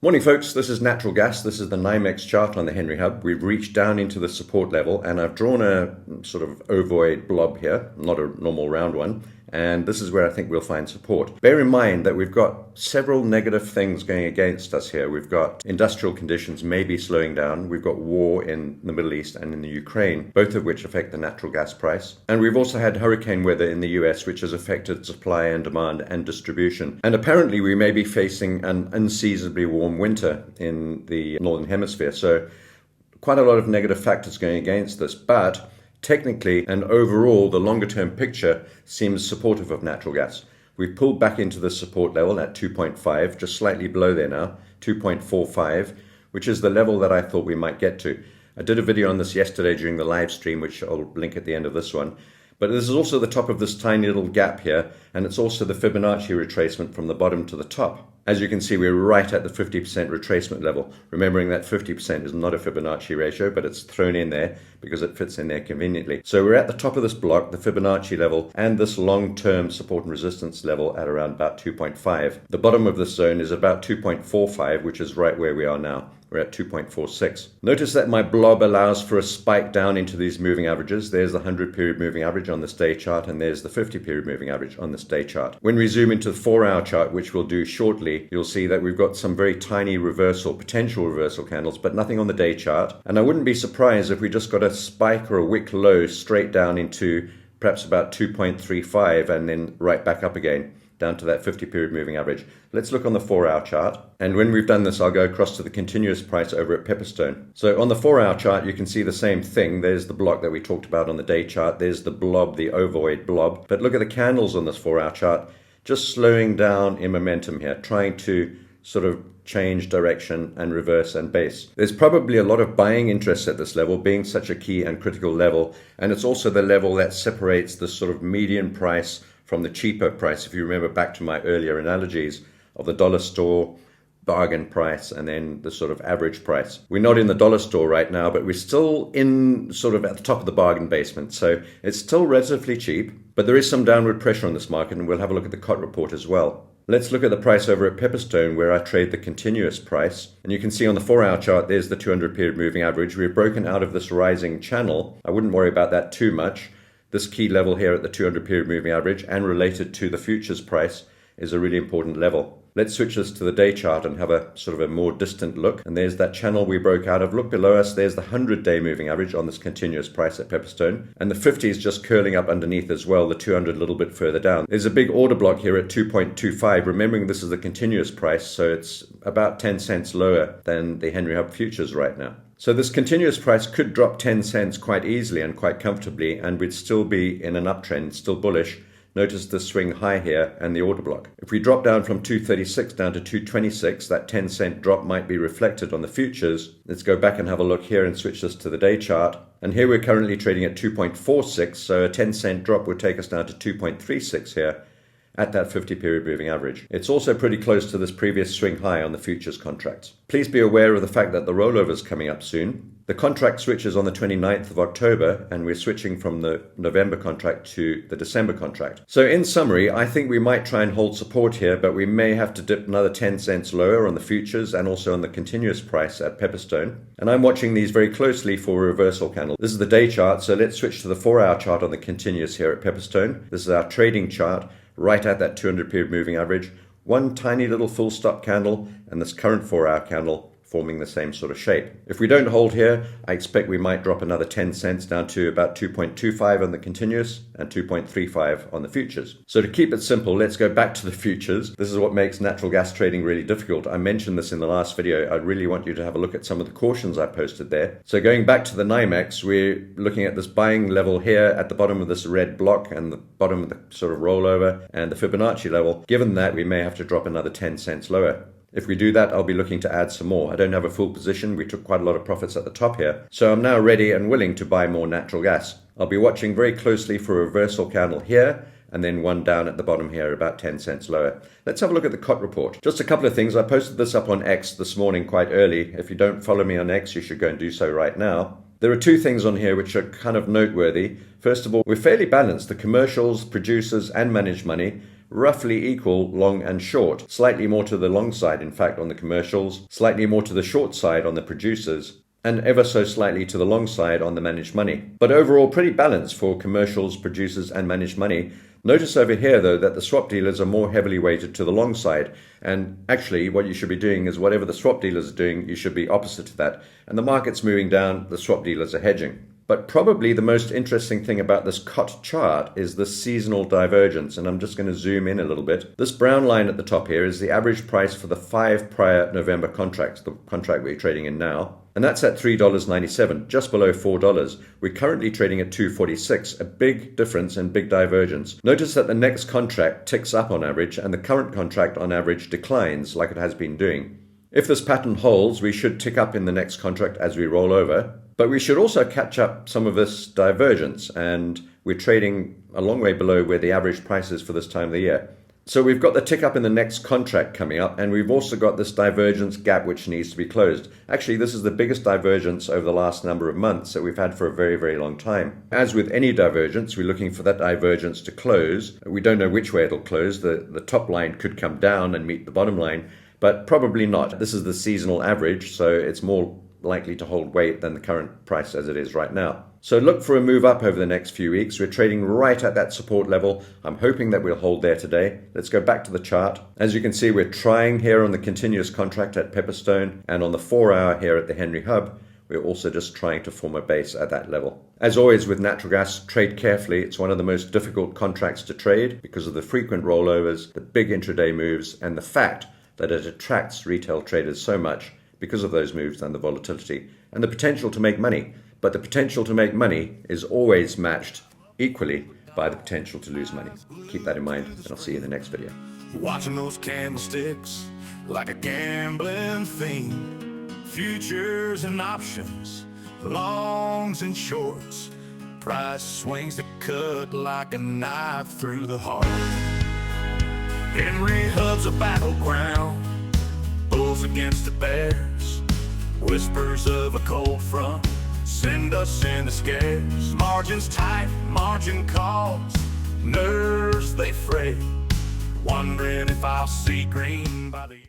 Morning folks, this is natural gas. This is the NYMEX chart on the Henry Hub. We've reached down into the support level and I've drawn a sort of ovoid blob here, not a normal round one. And this is where I think we'll find support. Bear in mind that we've got several negative things going against us here. We've got industrial conditions maybe slowing down. We've got war in the Middle East and in the Ukraine, both of which affect the natural gas price. And we've also had hurricane weather in the US, which has affected supply and demand and distribution. And apparently we may be facing an unseasonably warm winter in the Northern Hemisphere. So quite a lot of negative factors going against this, but technically and overall, the longer term picture seems supportive of natural gas. We've pulled back into the support level at 2.5, just slightly below there now, 2.45, which is the level that I thought we might get to. I did a video on this yesterday during the live stream, which I'll link at the end of this one. But this is also the top of this tiny little gap here, and it's also the Fibonacci retracement from the bottom to the top. As you can see, we're right at the 50% retracement level, remembering that 50% is not a Fibonacci ratio, but it's thrown in there because it fits in there conveniently. So we're at the top of this block, the Fibonacci level, and this long-term support and resistance level at around about 2.5. The bottom of this zone is about 2.45, which is right where we are now. We're at 2.46. Notice that my blob allows for a spike down into these moving averages. There's the 100-period moving average on this day chart, and there's the 50-period moving average on this day chart. When we zoom into the 4-hour chart, which we'll do shortly, you'll see that we've got some very tiny potential reversal candles, but nothing on the day chart. And I wouldn't be surprised if we just got a spike or a wick low straight down into perhaps about 2.35 and then right back up again, down to that 50-period moving average. Let's look on the 4-hour chart. And when we've done this, I'll go across to the continuous price over at Pepperstone. So on the 4-hour chart, you can see the same thing. There's the block that we talked about on the day chart. There's the blob, the ovoid blob. But look at the candles on this 4-hour chart, just slowing down in momentum here, trying to sort of change direction and reverse and base. There's probably a lot of buying interest at this level, being such a key and critical level. And it's also the level that separates the sort of median price from the cheaper price. If you remember back to my earlier analogies of the dollar store, bargain price, and then the sort of average price. We're not in the dollar store right now, but we're still in sort of at the top of the bargain basement. So it's still relatively cheap, but there is some downward pressure on this market, and we'll have a look at the COT report as well. Let's look at the price over at Pepperstone, where I trade the continuous price. And you can see on the 4-hour chart, there's the 200-period moving average. We've broken out of this rising channel. I wouldn't worry about that too much. This key level here at the 200-period moving average and related to the futures price is a really important level. Let's switch this to the day chart and have a sort of a more distant look. And there's that channel we broke out of. Look below us, there's the 100-day moving average on this continuous price at Pepperstone. And the 50 is just curling up underneath as well, the 200 a little bit further down. There's a big order block here at 2.25. Remembering this is the continuous price, so it's about 10 cents lower than the Henry Hub futures right now. So this continuous price could drop 10 cents quite easily and quite comfortably, and we'd still be in an uptrend, still bullish. Notice the swing high here and the order block. If we drop down from 236 down to 226, that 10-cent drop might be reflected on the futures. Let's go back and have a look here and switch this to the day chart. And here we're currently trading at 2.46, so a 10-cent drop would take us down to 2.36 here at that 50-period moving average. It's also pretty close to this previous swing high on the futures contracts. Please be aware of the fact that the rollover is coming up soon. The contract switches on the 29th of October, and we're switching from the November contract to the December contract. So in summary, I think we might try and hold support here, but we may have to dip another 10 cents lower on the futures and also on the continuous price at Pepperstone. And I'm watching these very closely for a reversal candle. This is the day chart, so let's switch to the 4-hour chart on the continuous here at Pepperstone. This is our trading chart, right at that 200-period moving average. One tiny little full stop candle, and this current 4-hour candle forming the same sort of shape. If we don't hold here, I expect we might drop another 10 cents down to about 2.25 on the continuous and 2.35 on the futures. So to keep it simple, let's go back to the futures. This is what makes natural gas trading really difficult. I mentioned this in the last video. I really want you to have a look at some of the cautions I posted there. So going back to the NYMEX, we're looking at this buying level here at the bottom of this red block and the bottom of the sort of rollover and the Fibonacci level. Given that, we may have to drop another 10 cents lower. If we do that, I'll be looking to add some more. I don't have a full position. We took quite a lot of profits at the top here. So I'm now ready and willing to buy more natural gas. I'll be watching very closely for a reversal candle here and then one down at the bottom here about 10 cents lower. Let's have a look at the COT report. Just a couple of things. I posted this up on X this morning quite early. If you don't follow me on X, you should go and do so right now. There are two things on here which are kind of noteworthy. First of all, we're fairly balanced. The commercials, producers, and managed money roughly equal long and short. Slightly more to the long side, in fact, on the commercials, slightly more to the short side on the producers, and ever so slightly to the long side on the managed money. But overall, pretty balanced for commercials, producers, and managed money. Notice over here, though, that the swap dealers are more heavily weighted to the long side. And actually, what you should be doing is whatever the swap dealers are doing, you should be opposite to that. And the market's moving down, the swap dealers are hedging. But probably the most interesting thing about this COT chart is the seasonal divergence, and I'm just going to zoom in a little bit. This brown line at the top here is the average price for the 5 prior November contracts, the contract we're trading in now. And that's at $3.97, just below $4. We're currently trading at $2.46, a big difference and big divergence. Notice that the next contract ticks up on average, and the current contract on average declines like it has been doing. If this pattern holds, we should tick up in the next contract as we roll over. But we should also catch up some of this divergence, and we're trading a long way below where the average price is for this time of the year. So we've got the tick up in the next contract coming up, and we've also got this divergence gap which needs to be closed. Actually, this is the biggest divergence over the last number of months that we've had for a very, very long time. As with any divergence, we're looking for that divergence to close. We don't know which way it'll close. The top line could come down and meet the bottom line, but probably not. This is the seasonal average, so it's more likely to hold weight than the current price as it is right now. So look for a move up over the next few weeks. We're trading right at that support level. I'm hoping that we'll hold there today. Let's go back to the chart. As you can see, we're trying here on the continuous contract at Pepperstone, and on the 4-hour here at the Henry Hub, we're also just trying to form a base at that level. As always with natural gas, trade carefully. It's one of the most difficult contracts to trade because of the frequent rollovers, the big intraday moves, and the fact that it attracts retail traders so much because of those moves and the volatility and the potential to make money. But the potential to make money is always matched equally by the potential to lose money. Keep that in mind, and I'll see you in the next video. Watching those candlesticks like a gambling fiend. Futures and options, longs and shorts. Price swings that cut like a knife through the heart. Henry Hub's a battleground, bulls against the bears. Whispers of a cold front send us in the scares. Margins tight, margin calls, nerves they fray. Wondering if I'll see green by the